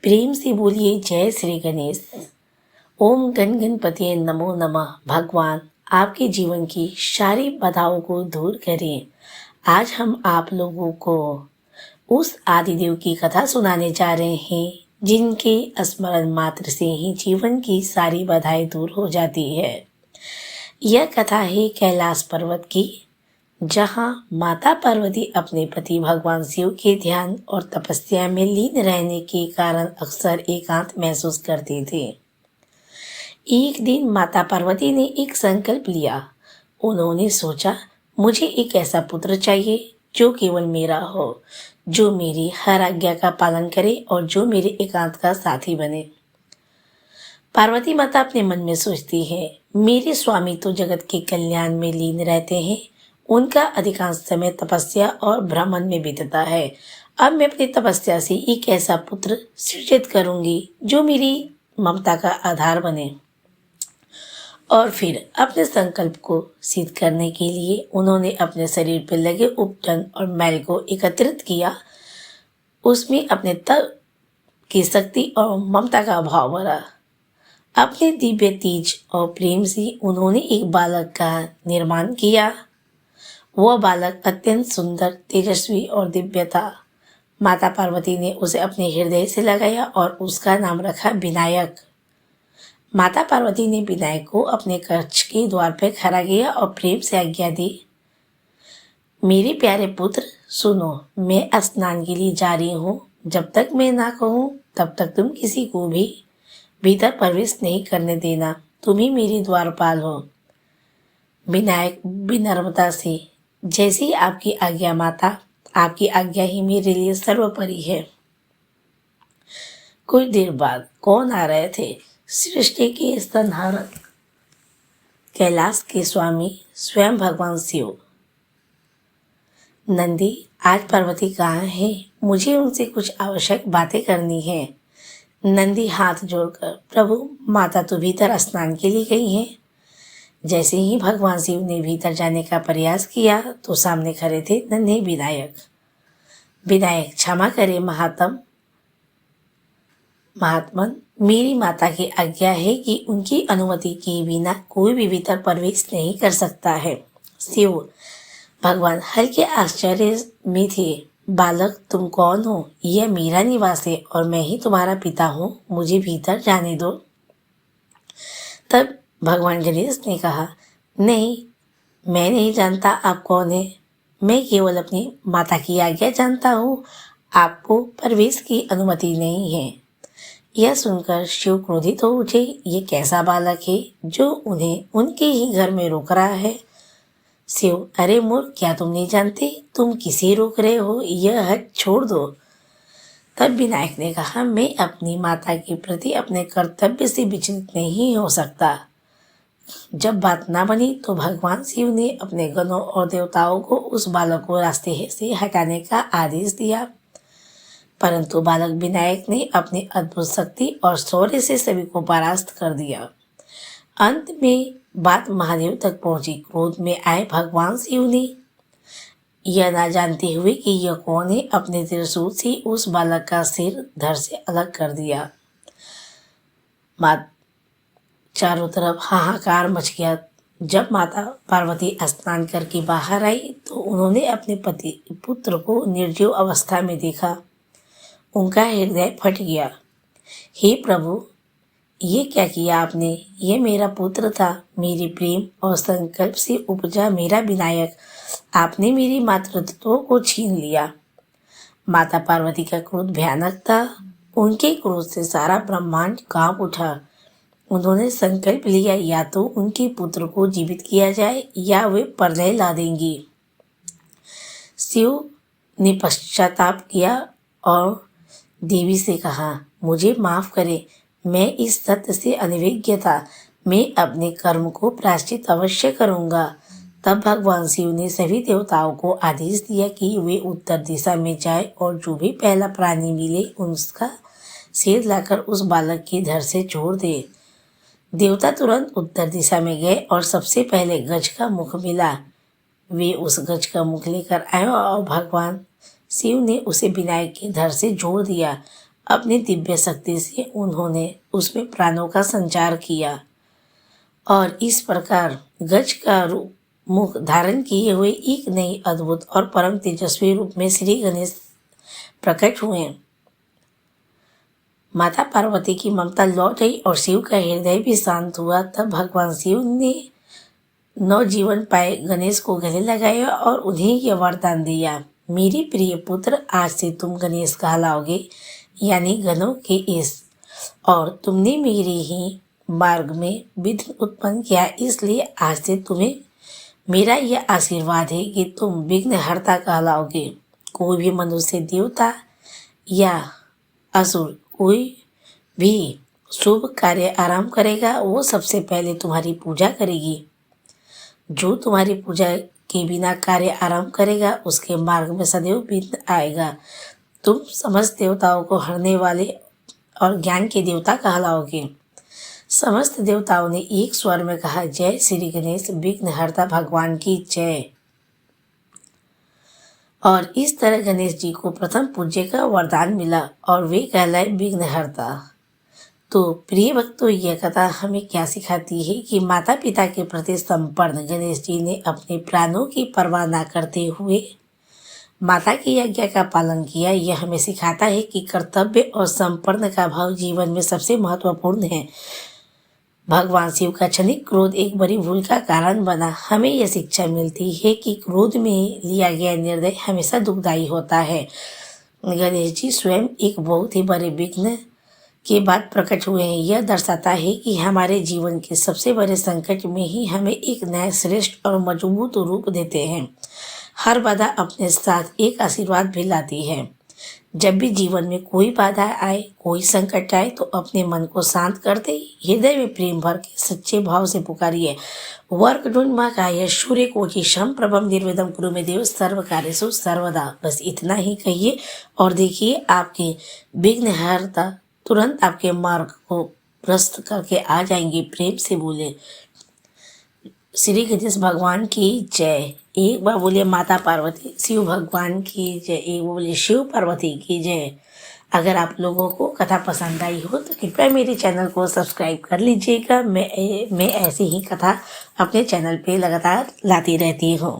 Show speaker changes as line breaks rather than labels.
प्रेम से बोलिए जय श्री गणेश। ओम गण गणपति नमो नमः। भगवान आपके जीवन की सारी बाधाओं को दूर करें। आज हम आप लोगों को उस आदिदेव की कथा सुनाने जा रहे हैं जिनके स्मरण मात्र से ही जीवन की सारी बाधाएं दूर हो जाती है। यह कथा है कैलाश पर्वत की, जहाँ माता पार्वती अपने पति भगवान शिव के ध्यान और तपस्या में लीन रहने के कारण अक्सर एकांत महसूस करते थे। एक दिन माता पार्वती ने एक संकल्प लिया। उन्होंने सोचा, मुझे एक ऐसा पुत्र चाहिए जो केवल मेरा हो, जो मेरी हर आज्ञा का पालन करे और जो मेरे एकांत का साथी बने। पार्वती माता अपने मन में सोचती है, मेरे स्वामी तो जगत के कल्याण में लीन रहते हैं, उनका अधिकांश समय तपस्या और भ्रमण में बीतता है। अब मैं अपनी तपस्या से एक ऐसा पुत्र सृजित करूंगी जो मेरी ममता का आधार बने। और फिर अपने संकल्प को सिद्ध करने के लिए उन्होंने अपने शरीर पर लगे उपटन और मैल को एकत्रित किया। उसमें अपने तप की शक्ति और ममता का भाव भरा। अपने दिव्य तेज और प्रेम से उन्होंने एक बालक का निर्माण किया। वह बालक अत्यंत सुंदर, तेजस्वी और दिव्य था। माता पार्वती ने उसे अपने हृदय से लगाया और उसका नाम रखा विनायक। माता पार्वती ने विनायक को अपने कक्ष के द्वार पर खड़ा किया और प्रेम से आज्ञा दी, मेरे प्यारे पुत्र सुनो, मैं स्नान के लिए जा रही हूँ। जब तक मैं ना कहूँ तब तक तुम किसी को भी भीतर प्रवेश नहीं करने देना। तुम ही मेरी द्वारपाल हो। विनायक विनम्रता से, जैसी आपकी आज्ञा माता, आपकी आज्ञा ही मेरे लिए सर्वोपरि है। कुछ देर बाद कौन आ रहे थे? सृष्टि के संहारक कैलाश के स्वामी स्वयं भगवान शिव। नंदी, आज पार्वती कहाँ है? मुझे उनसे कुछ आवश्यक बातें करनी है। नंदी हाथ जोड़कर, प्रभु, माता तो भीतर स्नान के लिए गई हैं। जैसे ही भगवान शिव ने भीतर जाने का प्रयास किया तो सामने खड़े थे नन्हे विनायक। विनायक, क्षमा करे महात्मन, मेरी माता की आज्ञा है कि उनकी अनुमति के बिना कोई भी भीतर प्रवेश नहीं कर सकता है। शिव भगवान हल्के आश्चर्य में थे। बालक, तुम कौन हो? यह मेरा निवास है और मैं ही तुम्हारा पिता हूँ, मुझे भीतर जाने दो। तब भगवान गणेश ने कहा, नहीं, मैं नहीं जानता आप कौन है। मैं केवल अपनी माता की आज्ञा जानता हूँ, आपको प्रवेश की अनुमति नहीं है। यह सुनकर शिव क्रोधित हो उठे। ये कैसा बालक है जो उन्हें उनके ही घर में रोक रहा है? शिव, अरे मूर्ख, क्या तुम नहीं जानते? तुम किसे रोक रहे हो? यह हद छोड़ दो। तब विनायक ने कहा, मैं अपनी माता के प्रति अपने कर्तव्य से विचलित नहीं हो सकता। जब बात ना बनी तो भगवान शिव ने अपने गणों और देवताओं को उस बालक को रास्ते से हटाने का आदेश दिया, परंतु बालक विनायक ने अपनी अद्भुत शक्ति और शौर्य से सभी को परास्त कर दिया। अंत में बात महादेव तक पहुंची। क्रोध में आए भगवान शिव ने, यह ना जानते हुए कि यह कौन है, अपने त्रिशूल से उस बालक का सिर धड़ से अलग कर दिया। चारों तरफ हाहाकार मच गया। जब माता पार्वती स्नान करके बाहर आई तो उन्होंने अपने पुत्र को निर्जीव अवस्था में देखा। उनका हृदय फट गया। हे प्रभु, ये क्या किया आपने? ये मेरा पुत्र था, मेरे प्रेम और संकल्प से उपजा मेरा विनायक। आपने मेरी मातृत्व को छीन लिया। माता पार्वती का क्रोध भयानक था। उनके क्रोध से सारा ब्रह्मांड कांप उठा। उन्होंने संकल्प लिया, या तो उनके पुत्र को जीवित किया जाए या वे प्रलय ला देंगी। शिव ने पश्चाताप किया और देवी से कहा, मुझे माफ करें, मैं इस सत्य से अनभिज्ञ था। मैं अपने कर्म को प्रायश्चित अवश्य करूँगा। तब भगवान शिव ने सभी देवताओं को आदेश दिया कि वे उत्तर दिशा में जाए और जो भी पहला प्राणी मिले उसका सिर लाकर उस बालक के धड़ से छोड़ दे। देवता तुरंत उत्तर दिशा में गए और सबसे पहले गज का मुख मिला। वे उस गज का मुख लेकर आए और भगवान शिव ने उसे विनायक के धड़ से जोड़ दिया। अपनी दिव्य शक्ति से उन्होंने उसमें प्राणों का संचार किया और इस प्रकार गज का रूप मुख धारण किए हुए एक नई अद्भुत और परम तेजस्वी रूप में श्री गणेश प्रकट हुए। माता पार्वती की ममता लौट आई और शिव का हृदय भी शांत हुआ। तब भगवान शिव ने नवजीवन पाए गणेश को गले लगाया और उन्हें यह वरदान दिया, मेरे प्रिय पुत्र, आज से तुम गणेश कहलाओगे, यानी गणों के ईश। और तुमने मेरे ही मार्ग में विघ्न उत्पन्न किया, इसलिए आज से तुम्हें मेरा यह आशीर्वाद है कि तुम विघ्नहर्ता कहलाओगे। कोई भी मनुष्य, देवता या असुर कोई भी शुभ कार्य आरंभ करेगा, वो सबसे पहले तुम्हारी पूजा करेगी। जो तुम्हारी पूजा के बिना कार्य आरंभ करेगा, उसके मार्ग में सदैव विघ्न आएगा। तुम समस्त देवताओं को हरने वाले और ज्ञान के देवता कहलाओगे। समस्त देवताओं ने एक स्वर में कहा, जय श्री गणेश विघ्नहर्ता भगवान की जय। और इस तरह गणेश जी को प्रथम पूज्य का वरदान मिला और वे कहलाए विघ्नहर्ता। तो प्रिय भक्तों, यह कथा हमें क्या सिखाती है कि माता पिता के प्रति संपन्न गणेश जी ने अपने प्राणों की परवाह न करते हुए माता की आज्ञा का पालन किया। यह हमें सिखाता है कि कर्तव्य और समर्पण का भाव जीवन में सबसे महत्वपूर्ण है। भगवान शिव का क्षणिक क्रोध एक बड़ी भूल का कारण बना। हमें यह शिक्षा मिलती है कि क्रोध में लिया गया निर्णय हमेशा दुखदायी होता है। गणेश जी स्वयं एक बहुत ही बड़े विघ्न के बाद प्रकट हुए हैं। यह दर्शाता है कि हमारे जीवन के सबसे बड़े संकट में ही हमें एक नया श्रेष्ठ और मजबूत रूप देते हैं। हर बाधा अपने साथ एक आशीर्वाद भी लाती है। जब भी जीवन में कोई बाधा आए, कोई संकट आए, तो अपने मन को शांत कर दे, हृदय में प्रेम भर के सच्चे भाव से पुकारिए। वक्रतुंड सूर्य कोटि समप्रभं निर्विघ्नं कुरु मे देव सर्व कार्येषु सर्वदा। बस इतना ही कहिए और देखिए आपके विघ्नहर्ता तुरंत आपके मार्ग को प्रस्त करके आ जाएंगे। प्रेम से बोले श्री गणेश भगवान की जय। एक बार बोलिए माता पार्वती शिव भगवान की जय। एक बार बोलिए शिव पार्वती की जय। अगर आप लोगों को कथा पसंद आई हो तो कृपया मेरे चैनल को सब्सक्राइब कर लीजिएगा। मैं ऐसी ही कथा अपने चैनल पे लगातार लाती रहती हूँ।